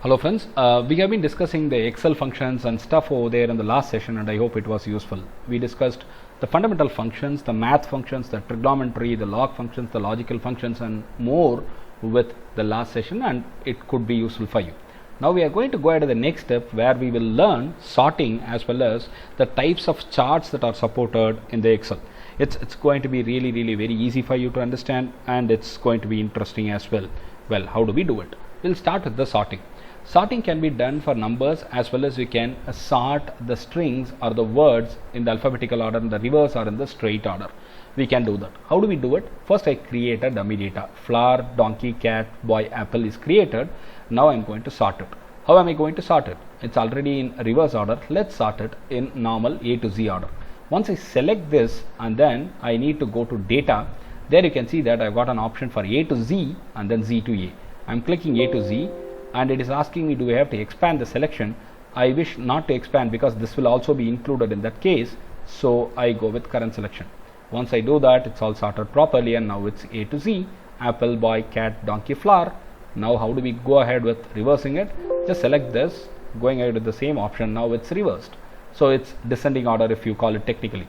Hello friends, we have been discussing the Excel functions and stuff over there in the last session, and I hope it was useful. We discussed the fundamental functions, the math functions, the trigonometry, the log functions, the logical functions and more with the last session, and it could be useful for you. Now we are going to go ahead to the next step where we will learn sorting as well as the types of charts that are supported in the Excel. It's going to be really very easy for you to understand, and it's going to be interesting as well. Well, how do we do it? We'll start with the sorting. Sorting can be done for numbers as well as you can sort the strings or the words in the alphabetical order, in the reverse or in the straight order. We can do that. How do we do it? First I create a dummy data. Flower, donkey, cat, boy, apple is created. Now I'm going to sort it. How am I going to sort it? It's already in reverse order. Let's sort it in normal A to Z order. Once I select this and then I need to go to data, there you can see that I've got an option for A to Z and then Z to A. I'm clicking A to Z and it is asking me, do I have to expand the selection? I wish not to expand because this will also be included in that case, so I go with current selection. Once I do that, it's all sorted properly, and now it's A to Z, apple, boy, cat, donkey, flower. Now how do we go ahead with reversing it? Just select this, going ahead with the same option. Now it's reversed, so it's descending order if you call it technically.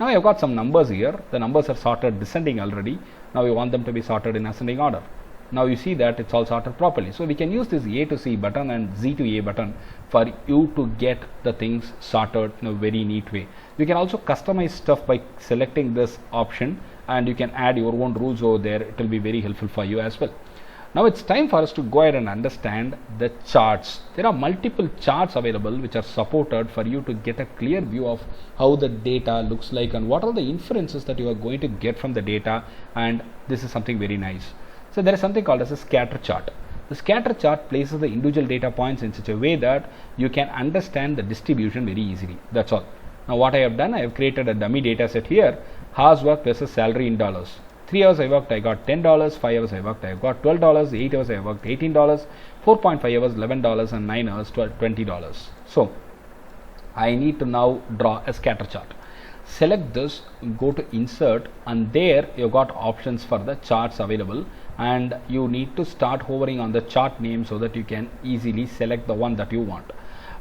Now I've got some numbers here. The numbers are sorted descending already. Now we want them to be sorted in ascending order. Now you see that it's all sorted properly. So we can use this A to C button and Z to A button for you to get the things sorted in a very neat way. You can also customize stuff by selecting this option, and you can add your own rules over there. It will be very helpful for you as well. Now it's time for us to go ahead and understand the charts. There are multiple charts available which are supported for you to get a clear view of how the data looks like and what are the inferences that you are going to get from the data, and this is something very nice. So there is something called as a scatter chart. The scatter chart places the individual data points in such a way that you can understand the distribution very easily. That's all. Now what I have done, I have created a dummy data set here. Hours worked versus salary in dollars. 3 hours I worked, I got $10. 5 hours I worked, I got $12. 8 hours I worked, $18. 4.5 hours, $11, and 9 hours, $20. So I need to now draw a scatter chart. Select this, go to insert, and there you got options for the charts available, and you need to start hovering on the chart name so that you can easily select the one that you want.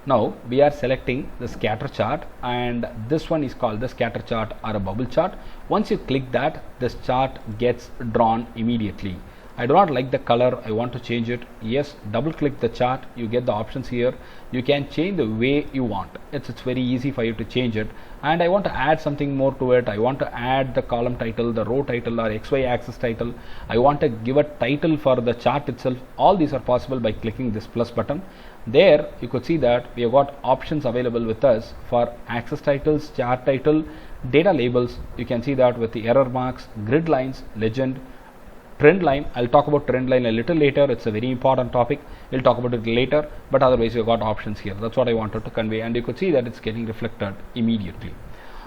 Now we are selecting the scatter chart, and this one is called the scatter chart or a bubble chart. Once you click that, this chart gets drawn immediately. I do not like the color, I want to change it. Yes, double click the chart, you get the options here. You can change the way you want. It's very easy for you to change it. And I want to add something more to it. I want to add the column title, the row title, or XY axis title. I want to give a title for the chart itself. All these are possible by clicking this plus button. There you could see that we have got options available with us for axis titles, chart title, data labels. You can see that with the error marks, grid lines, legend, trend line. I'll talk about trend line a little later. It's a very important topic. We'll talk about it later, but otherwise you've got options here. That's what I wanted to convey, and you could see that it's getting reflected immediately.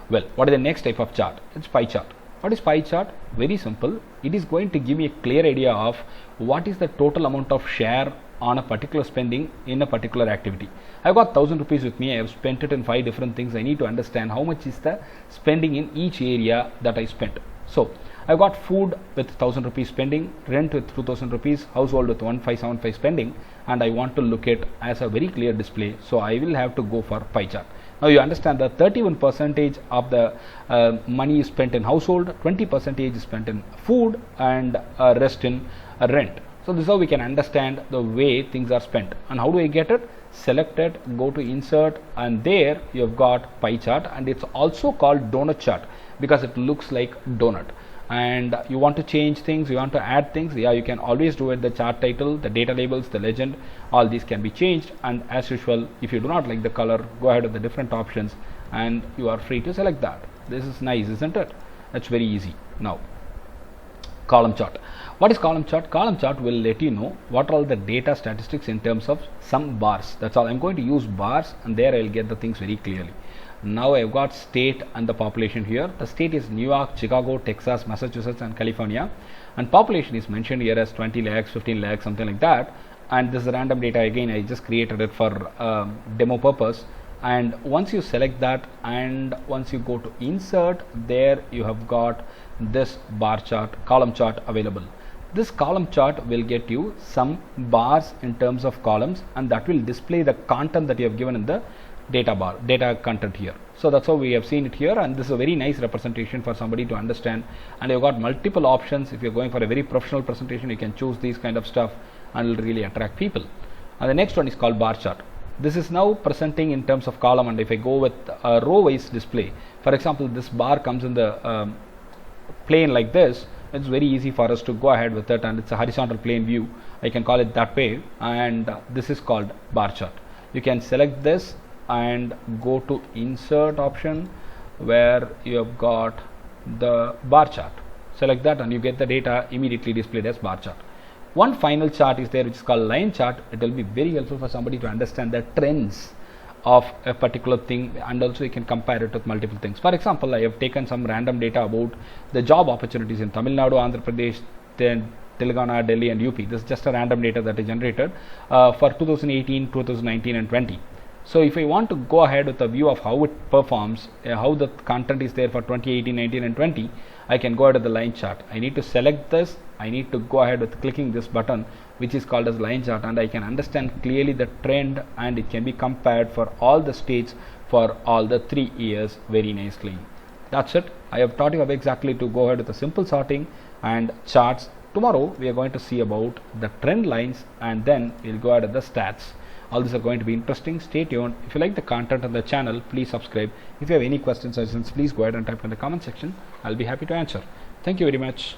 Well, what is the next type of chart? It's pie chart. What is pie chart? Very simple. It is going to give me a clear idea of what is the total amount of share on a particular spending in a particular activity. I've got 1000 rupees with me. I have spent it in 5 different things. I need to understand how much is the spending in each area that I spent. So I've got food with 1000 rupees spending, rent with 2000 rupees, household with 1575 spending, and I want to look at as a very clear display. So I will have to go for pie chart. Now you understand that 31% of the money is spent in household, 20% is spent in food, and rest in rent. So this is how we can understand the way things are spent. And how do I get it? Select it, go to insert, and there you've got pie chart, and it's also called donut chart because it looks like donut. And you want to change things, you want to add things, yeah, you can always do it. The chart title, the data labels, the legend, all these can be changed. And as usual, if you do not like the color, go ahead with the different options and you are free to select that. This is nice, isn't it? That's very easy. Now column chart. What is column chart? Column chart will let you know what are all the data statistics in terms of some bars. That's all. I'm going to use bars, and there I'll get the things very clearly. Now I've got state and the population here. The state is New York, Chicago, Texas, Massachusetts, and California, and population is mentioned here as 20 lakhs, 15 lakhs, something like that. And this is random data. Again, I just created it for demo purpose. And once you select that and once you go to insert, there you have got this bar chart, column chart available. This column chart will get you some bars in terms of columns, and that will display the content that you have given in the data content here. So that's how we have seen it here, and this is a very nice representation for somebody to understand. And you've got multiple options. If you're going for a very professional presentation, you can choose these kind of stuff and it will really attract people. And the next one is called bar chart. This is now presenting in terms of column, and if I go with a row wise display, for example, this bar comes in the plane like this, it's very easy for us to go ahead with it, and it's a horizontal plane view, I can call it that way, and this is called bar chart. You can select this and go to insert option where you have got the bar chart. Select that and you get the data immediately displayed as bar chart. One final chart is there which is called line chart. It will be very helpful for somebody to understand the trends of a particular thing, and also you can compare it with multiple things. For example, I have taken some random data about the job opportunities in Tamil Nadu, Andhra Pradesh, then Telangana, Delhi and UP. This is just a random data that is generated for 2018, 2019 and 20. So if I want to go ahead with a view of how it performs, how the content is there for 2018, 19 and 20, I can go ahead with the line chart. I need to select this. I need to go ahead with clicking this button which is called as line chart, and I can understand clearly the trend, and it can be compared for all the states for all the 3 years very nicely. That's it. I have taught you exactly to go ahead with the simple sorting and charts. Tomorrow we are going to see about the trend lines, and then we'll go ahead with the stats. All these are going to be interesting. Stay tuned. If you like the content on the channel, please subscribe. If you have any questions or suggestions, please go ahead and type in the comment section. I'll be happy to answer. Thank you very much.